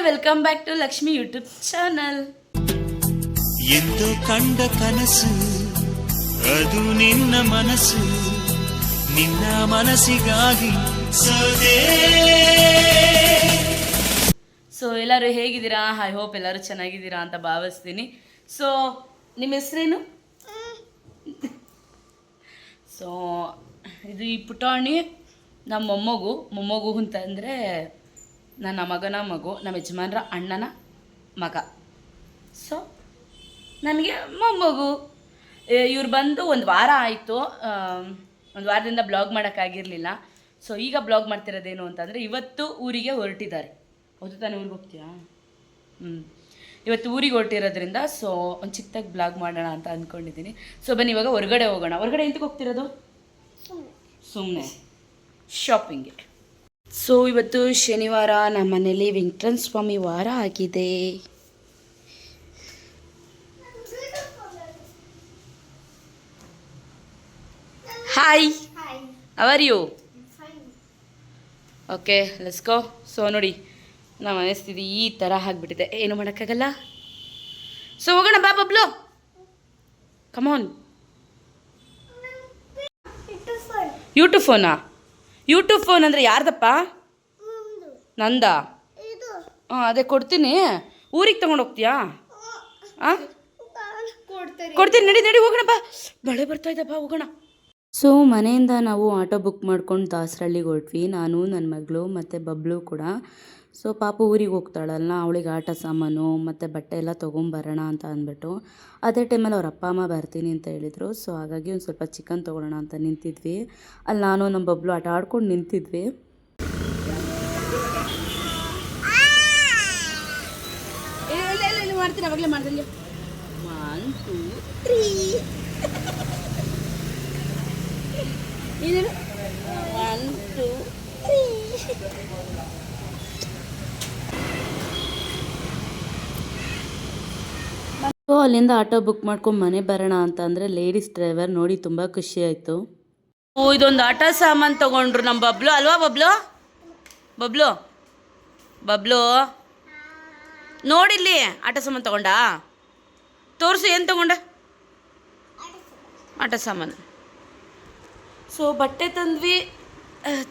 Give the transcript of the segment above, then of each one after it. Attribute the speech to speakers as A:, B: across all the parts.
A: Welcome back to Lakshmi YouTube channel.
B: ಎಂದು ಕಂಡ ಕನಸು ಅದು ನಿನ್ನ ಮನಸ್ಸು, ನಿನ್ನ ಮನಸ್ಸಿಗಾಗಿ ಸೋದೆ.
A: ಸೊ ಎಲ್ಲರೂ ಹೇಗಿದ್ದೀರಾ? ಐ ಹೋಪ್ ಎಲ್ಲರೂ ಚೆನ್ನಾಗಿದ್ದೀರಾ ಅಂತ ಭಾವಿಸ್ತೀನಿ. ಸೊ ನಿಮ್ಮ ಹೆಸರೇನು? ಸೊ ಇದು ಈ ಪುಟಾಣಿ ನಮ್ಮ ಮೊಮ್ಮಗು ಅಂತಂದರೆ ನನ್ನ ಮಗನ ಮಗು, ನಮ್ಮ ಯಜಮಾನ್ರ ಅಣ್ಣನ ಮಗ. ಸೊ ನನಗೆ ಮೊಮ್ಮಗು. ಇವ್ರು ಬಂದು ಒಂದು ವಾರ ಆಯಿತು. ಒಂದು ವಾರದಿಂದ ಬ್ಲಾಗ್ ಮಾಡೋಕ್ಕಾಗಿರಲಿಲ್ಲ. ಸೊ ಈಗ ಬ್ಲಾಗ್ ಮಾಡ್ತಿರೋದೇನು ಅಂತಂದರೆ, ಇವತ್ತು ಊರಿಗೆ ಹೊರಟಿದ್ದಾರೆ. ಹೌದು ತಾನೇ? ಊರಿಗೆ ಹೋಗ್ತೀಯಾ? ಇವತ್ತು ಊರಿಗೆ ಹೊರಟಿರೋದ್ರಿಂದ ಸೊ ಒಂದು ಚಿಕ್ಕದಾಗಿ ಬ್ಲಾಗ್ ಮಾಡೋಣ ಅಂತ ಅಂದ್ಕೊಂಡಿದ್ದೀನಿ. ಸೊ ಬನ್ನಿ ಇವಾಗ ಹೊರಗಡೆ ಹೋಗೋಣ. ಹೊರಗಡೆ ಎಂತಕ್ಕೆ ಹೋಗ್ತಿರೋದು? ಸುಮ್ಮನೆ ಶಾಪಿಂಗ್ಗೆ. ಸೊ ಇವತ್ತು ಶನಿವಾರ, ನಮ್ಮ ಮನೇಲಿ ವೆಂಕಟೇಶ್ವರ ಸ್ವಾಮಿ ವಾರ ಆಗಿದೆ. Hi, how are you? Okay, let's go. So ನೋಡಿ, ನಮ್ಮ ಮನೆ ಸ್ಥಿತಿ ಈ ಥರ ಆಗಿಬಿಟ್ಟಿದೆ, ಏನು ಮಾಡೋಕ್ಕಾಗಲ್ಲ. ಸೊ ಹೋಗೋಣ ಬಾ ಬಬ್ಲು, ಕಮಾನ್. ಯೂಟ್ಯೂಬ್ ಫೋನಾ? ಯೂಟ್ಯೂಬ್ ಫೋನ್ ಅಂದರೆ ಯಾರ್ದಪ್ಪ? ನಂದಾ? ಹಾಂ, ಅದೇ ಕೊಡ್ತೀನಿ. ಊರಿಗೆ ತೊಗೊಂಡು ಹೋಗ್ತೀಯಾ? ಹಾಂ, ಕೊಡ್ತೀನಿ. ನಡಿ ನಡಿ ಹೋಗೋಣ ಬಾ, ಮಳೆ ಬರ್ತಾಯಿದ್ದೆ, ಬಾ ಹೋಗೋಣ. ಸೊ ಮನೆಯಿಂದ ನಾವು ಆಟೋ ಬುಕ್ ಮಾಡ್ಕೊಂಡು ದಾಸರಳ್ಳಿಗೆ ಹೊರಟ್ವಿ, ನಾನು, ನನ್ನ ಮಗಳು ಮತ್ತು ಬಬ್ಲು ಕೂಡ. ಸೊ ಪಾಪು ಊರಿಗೆ ಹೋಗ್ತಾಳಲ್ಲ, ಅವಳಿಗೆ ಆಟ ಸಾಮಾನು ಮತ್ತು ಬಟ್ಟೆ ಎಲ್ಲ ತೊಗೊಂಬರೋಣ ಅಂತ ಅಂದ್ಬಿಟ್ಟು, ಅದೇ ಟೈಮಲ್ಲಿ ಅವ್ರ ಅಪ್ಪ ಅಮ್ಮ ಬರ್ತೀನಿ ಅಂತ ಹೇಳಿದರು. ಸೊ ಹಾಗಾಗಿ ಒಂದು ಸ್ವಲ್ಪ ಚಿಕನ್ ತೊಗೊಳ್ಳೋಣ ಅಂತ ನಿಂತಿದ್ವಿ. ಅಲ್ಲಿ ನಾನು ನಮ್ಮ ಬಬ್ಲು ಆಟ ಆಡ್ಕೊಂಡು ನಿಂತಿದ್ವಿ. ಮಾಡ್ತೀನಿ, ಅವಾಗಲೇ ಮಾಡ್ದಂಗೆ. 1 2 3 1 2 3. ಸೊ ಅಲ್ಲಿಂದ ಆಟೋ ಬುಕ್ ಮಾಡ್ಕೊಂಡು ಮನೆ ಬರೋಣ ಅಂತ ಅಂದರೆ ಲೇಡೀಸ್ ಡ್ರೈವರ್ ನೋಡಿ ತುಂಬ ಖುಷಿ ಆಯಿತು. ಓ, ಇದೊಂದು ಆಟ ಸಾಮಾನು ತೊಗೊಂಡ್ರು ನಮ್ಮ ಬಬ್ಲು ಅಲ್ವಾ? ಬಬ್ಲು ಬಬ್ಲು ಬಬ್ಲು ನೋಡಿಲ್ಲಿ, ಆಟ ಸಾಮಾನು ತೊಗೊಂಡಾ? ತೋರಿಸು, ಏನು ತೊಗೊಂಡ? ಆಟ ಸಾಮಾನು. ಸೊ ಬಟ್ಟೆ ತಂದ್ವಿ,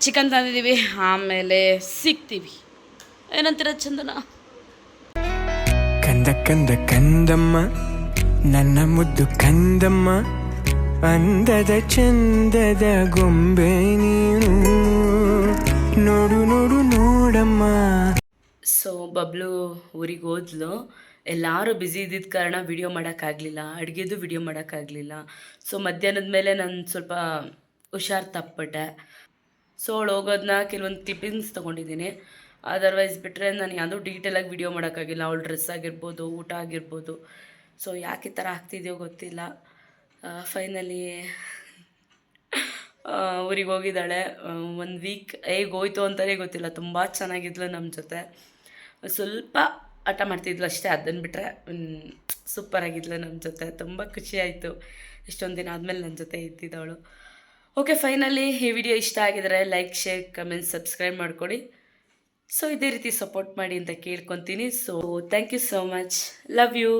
A: ಚಿಕನ್ ತಂದಿದ್ದೀವಿ, ಆಮೇಲೆ ಸಿಗ್ತೀವಿ. ಏನಂತೀರ ಚಂದನ?
C: ಕಂದ ಕಂದ ಕಂದಮ್ಮ ನನ್ನ ಮುದ್ದು ಕಂದಮ್ಮ, ಅಂದದ ಚಂದದ ಗೊಂಬೆ ನೀನು, ನೋಡು ನೋಡು ನೋಡಮ್ಮ.
A: ಸೊ ಬಬ್ಲು ಊರಿಗೆ ಹೋದ್ಲು. ಎಲ್ಲರೂ ಬ್ಯುಸಿ ಇದ್ದಿದ್ದ ಕಾರಣ ವಿಡಿಯೋ ಮಾಡೋಕ್ಕಾಗಲಿಲ್ಲ, ಅಡುಗೆದು ವಿಡಿಯೋ ಮಾಡೋಕ್ಕಾಗಲಿಲ್ಲ. ಸೊ ಮಧ್ಯಾಹ್ನದ ಮೇಲೆ ನಾನು ಸ್ವಲ್ಪ ಹುಷಾರು ತಪ್ಪಿಬಿಟ್ಟೆ. ಸೊ ಅವಳು ಹೋಗೋದನ್ನ ಕೆಲವೊಂದು ಕ್ಲಿಪ್ಪಿಂಗ್ಸ್ ತೊಗೊಂಡಿದ್ದೀನಿ. ಅದರ್ವೈಸ್ ಬಿಟ್ಟರೆ ನಾನು ಯಾವುದೂ ಡೀಟೇಲಾಗಿ ವಿಡಿಯೋ ಮಾಡೋಕ್ಕಾಗಿಲ್ಲ. ಅವಳು ಡ್ರೆಸ್ ಆಗಿರ್ಬೋದು, ಊಟ ಆಗಿರ್ಬೋದು. ಸೊ ಯಾಕೆ ಈ ಥರ ಆಗ್ತಿದೆಯೋ ಗೊತ್ತಿಲ್ಲ. ಫೈನಲಿ ಊರಿಗೆ ಹೋಗಿದ್ದಾಳೆ. 1 ವೀಕ್ ಹೇಗೆ ಹೋಯ್ತು ಅಂತಲೇ ಗೊತ್ತಿಲ್ಲ. ತುಂಬ ಚೆನ್ನಾಗಿದ್ಲು ನಮ್ಮ ಜೊತೆ. ಸ್ವಲ್ಪ ಆಟ ಮಾಡ್ತಿದ್ಲು ಅಷ್ಟೇ, ಅದನ್ನು ಬಿಟ್ಟರೆ ಸೂಪರಾಗಿದ್ಲು ನಮ್ಮ ಜೊತೆ. ತುಂಬ ಖುಷಿ ಆಯಿತು, ಇಷ್ಟೊಂದು ದಿನ ಆದಮೇಲೆ ನನ್ನ ಜೊತೆ ಇದ್ದಿದ್ದವಳು. ಓಕೆ, ಫೈನಲಿ ಈ ವಿಡಿಯೋ ಇಷ್ಟ ಆಗಿದರೆ ಲೈಕ್, ಶೇರ್, ಕಮೆಂಟ್, ಸಬ್ಸ್ಕ್ರೈಬ್ ಮಾಡಿಕೊಡಿ. ಸೊ ಇದೇ ರೀತಿ ಸಪೋರ್ಟ್ ಮಾಡಿ ಅಂತ ಕೇಳ್ಕೊತೀನಿ. So thank you so much. Love you.